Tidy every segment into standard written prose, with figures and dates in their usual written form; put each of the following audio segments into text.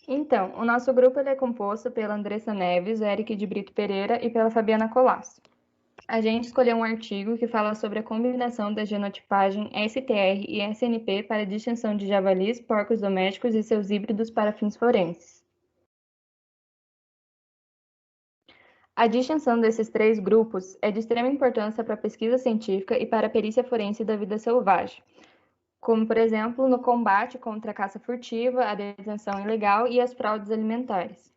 Então, o nosso grupo ele é composto pela Andressa Neves, Eric de Brito Pereira e pela Fabiana Colasso. A gente escolheu um artigo que fala sobre a combinação da genotipagem STR e SNP para a distinção de javalis, porcos domésticos e seus híbridos para fins forenses. A distinção desses três grupos é de extrema importância para a pesquisa científica e para a perícia forense da vida selvagem, como, por exemplo, no combate contra a caça furtiva, a detenção ilegal e as fraudes alimentares.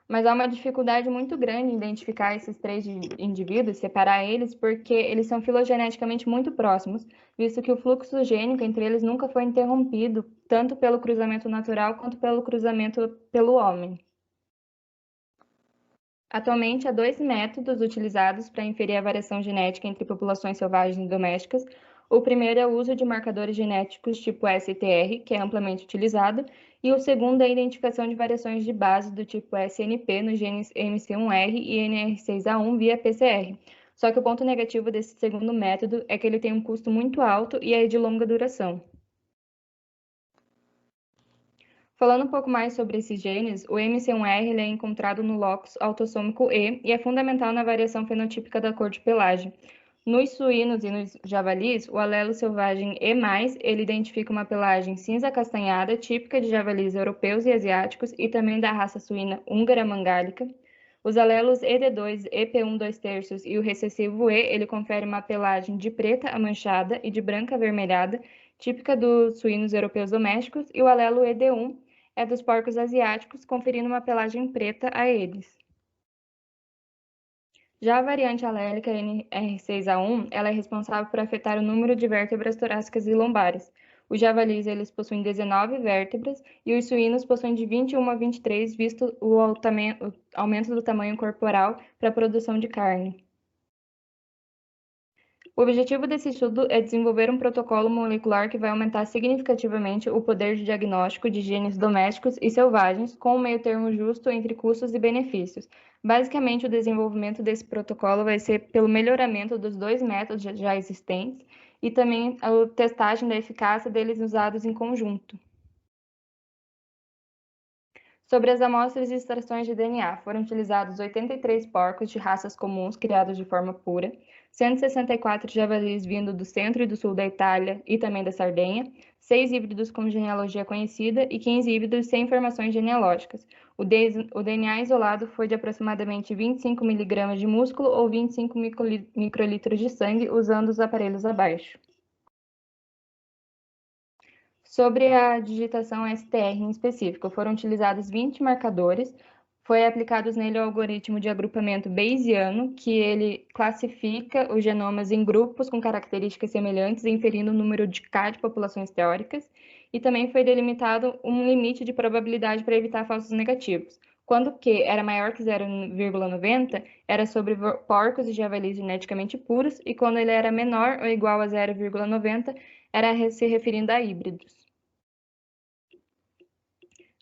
Mas há uma dificuldade muito grande em identificar esses três indivíduos, separar eles, porque eles são filogeneticamente muito próximos, visto que o fluxo gênico entre eles nunca foi interrompido, tanto pelo cruzamento natural quanto pelo cruzamento pelo homem. Atualmente, há dois métodos utilizados para inferir a variação genética entre populações selvagens e domésticas. O primeiro é o uso de marcadores genéticos tipo STR, que é amplamente utilizado, e o segundo é a identificação de variações de base do tipo SNP nos genes MC1R e NR6A1 via PCR. Só que o ponto negativo desse segundo método é que ele tem um custo muito alto e é de longa duração. Falando um pouco mais sobre esses genes, o MC1R ele é encontrado no locus autossômico E é fundamental na variação fenotípica da cor de pelagem. Nos suínos e nos javalis, o alelo selvagem E+, ele identifica uma pelagem cinza acastanhada, típica de javalis europeus e asiáticos e também da raça suína húngara mangálica. Os alelos ED2, EP1 2/3 e o recessivo E, ele confere uma pelagem de preta amanchada e de branca avermelhada, típica dos suínos europeus domésticos, e o alelo ED1 é dos porcos asiáticos, conferindo uma pelagem preta a eles. Já a variante alélica NR6A1, ela é responsável por afetar o número de vértebras torácicas e lombares. Os javalis, eles possuem 19 vértebras e os suínos possuem de 21 a 23, visto o aumento do tamanho corporal para a produção de carne. O objetivo desse estudo é desenvolver um protocolo molecular que vai aumentar significativamente o poder de diagnóstico de genes domésticos e selvagens, com um meio-termo justo entre custos e benefícios. Basicamente, o desenvolvimento desse protocolo vai ser pelo melhoramento dos dois métodos já existentes e também a testagem da eficácia deles usados em conjunto. Sobre as amostras e extrações de DNA, foram utilizados 83 porcos de raças comuns criados de forma pura, 164 javalis vindo do centro e do sul da Itália e também da Sardenha, 6 híbridos com genealogia conhecida e 15 híbridos sem informações genealógicas. O DNA isolado foi de aproximadamente 25 mg de músculo ou 25 microlitros de sangue, usando os aparelhos abaixo. Sobre a digitação STR em específico, foram utilizados 20 marcadores, foi aplicados nele o algoritmo de agrupamento Bayesiano, que ele classifica os genomas em grupos com características semelhantes, inferindo o número de K de populações teóricas, e também foi delimitado um limite de probabilidade para evitar falsos negativos. Quando Q era maior que 0,90, era sobre porcos e javalis geneticamente puros, e quando ele era menor ou igual a 0,90, era se referindo a híbridos.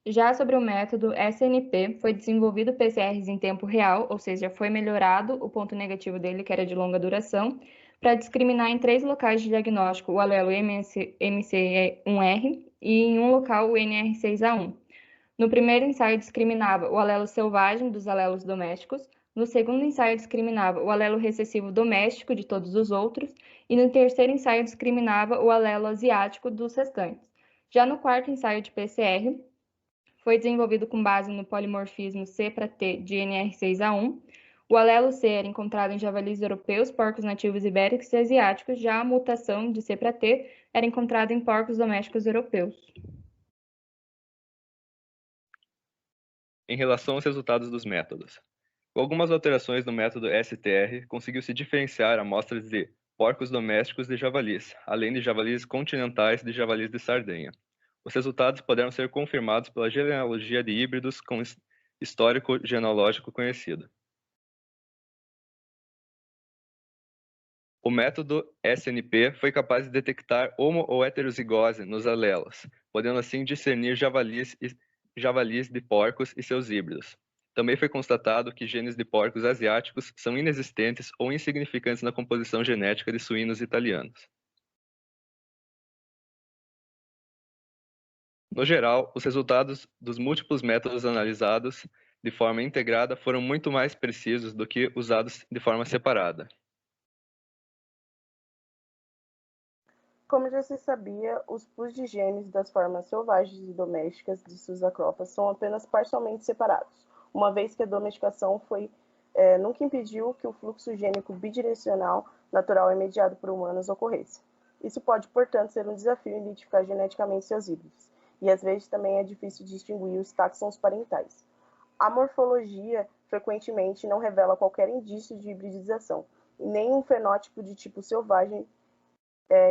Já sobre o método SNP, foi desenvolvido PCRs em tempo real, ou seja, foi melhorado o ponto negativo dele, que era de longa duração, para discriminar em 3 locais de diagnóstico o alelo MC1R e em um local o NR6A1. No primeiro ensaio discriminava o alelo selvagem dos alelos domésticos, no segundo ensaio discriminava o alelo recessivo doméstico de todos os outros, e no terceiro ensaio discriminava o alelo asiático dos restantes. Já no quarto ensaio de PCR, foi desenvolvido com base no polimorfismo C para T de NR6A1. O alelo C era encontrado em javalis europeus, porcos nativos ibéricos e asiáticos, já a mutação de C para T era encontrada em porcos domésticos europeus. Em relação aos resultados dos métodos. Com algumas alterações no método STR, conseguiu-se diferenciar amostras de porcos domésticos de javalis, além de javalis continentais de javalis de Sardenha. Os resultados poderão ser confirmados pela genealogia de híbridos com histórico genealógico conhecido. O método SNP foi capaz de detectar homo ou heterozigose nos alelos, podendo assim discernir javalis de porcos e seus híbridos. Também foi constatado que genes de porcos asiáticos são inexistentes ou insignificantes na composição genética de suínos italianos. No geral, os resultados dos múltiplos métodos analisados de forma integrada foram muito mais precisos do que usados de forma separada. Como já se sabia, os pools de genes das formas selvagens e domésticas de Sus-acrófas são apenas parcialmente separados, uma vez que a domesticação nunca impediu que o fluxo gênico bidirecional natural e mediado por humanos ocorresse. Isso pode, portanto, ser um desafio identificar geneticamente seus híbridos, e às vezes também é difícil distinguir os táxons parentais. A morfologia frequentemente não revela qualquer indício de hibridização, e nem um fenótipo de tipo selvagem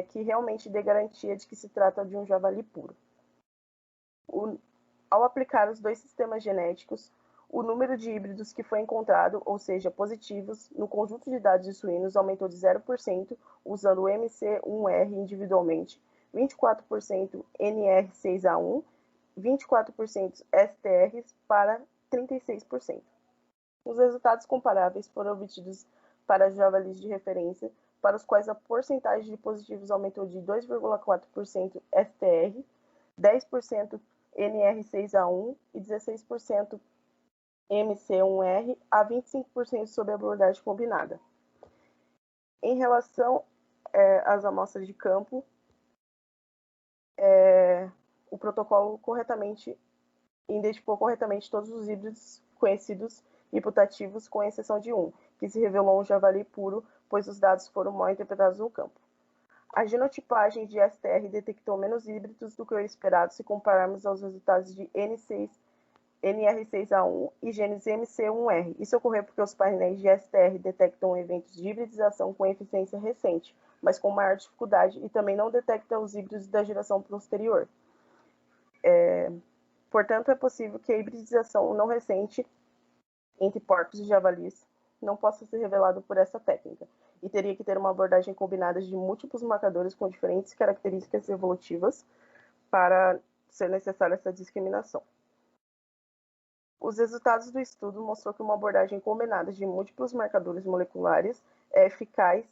que realmente dê garantia de que se trata de um javali puro. Ao aplicar os dois sistemas genéticos, o número de híbridos que foi encontrado, ou seja, positivos, no conjunto de dados de suínos aumentou de 0% usando o MC1R individualmente, 24% NR6A1, 24% STRs para 36%. Os resultados comparáveis foram obtidos para javalis de referência, para os quais a porcentagem de positivos aumentou de 2,4% STR, 10% NR6A1 e 16% MC1R a 25% sob a abordagem combinada. Em relação às amostras de campo, o protocolo identificou corretamente todos os híbridos conhecidos e putativos, com exceção de um, que se revelou um javali puro, pois os dados foram mal interpretados no campo. A genotipagem de STR detectou menos híbridos do que o esperado se compararmos aos resultados de NR6A1 e genes MC1R. Isso ocorreu porque os painéis de STR detectam eventos de hibridização com eficiência recente, mas com maior dificuldade, e também não detectam os híbridos da geração posterior. Portanto, é possível que a hibridização não recente entre porcos e javalis não possa ser revelado por essa técnica, e teria que ter uma abordagem combinada de múltiplos marcadores com diferentes características evolutivas para ser necessária essa discriminação. Os resultados do estudo mostrou que uma abordagem combinada de múltiplos marcadores moleculares é eficaz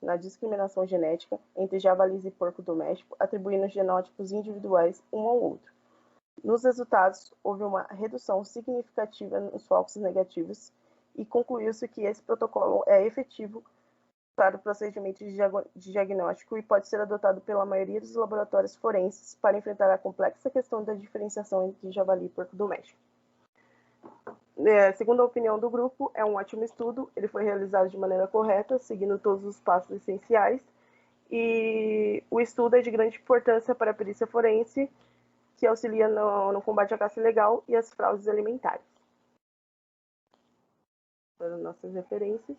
na discriminação genética entre javalis e porco doméstico, atribuindo genótipos individuais um ao outro. Nos resultados, houve uma redução significativa nos falsos negativos e concluiu-se que esse protocolo é efetivo para o procedimento de diagnóstico e pode ser adotado pela maioria dos laboratórios forenses para enfrentar a complexa questão da diferenciação entre javali e porco doméstico. Segundo a opinião do grupo, é um ótimo estudo, ele foi realizado de maneira correta, seguindo todos os passos essenciais, e o estudo é de grande importância para a perícia forense, que auxilia no combate à caça ilegal e às fraudes alimentares. Para nossas referências.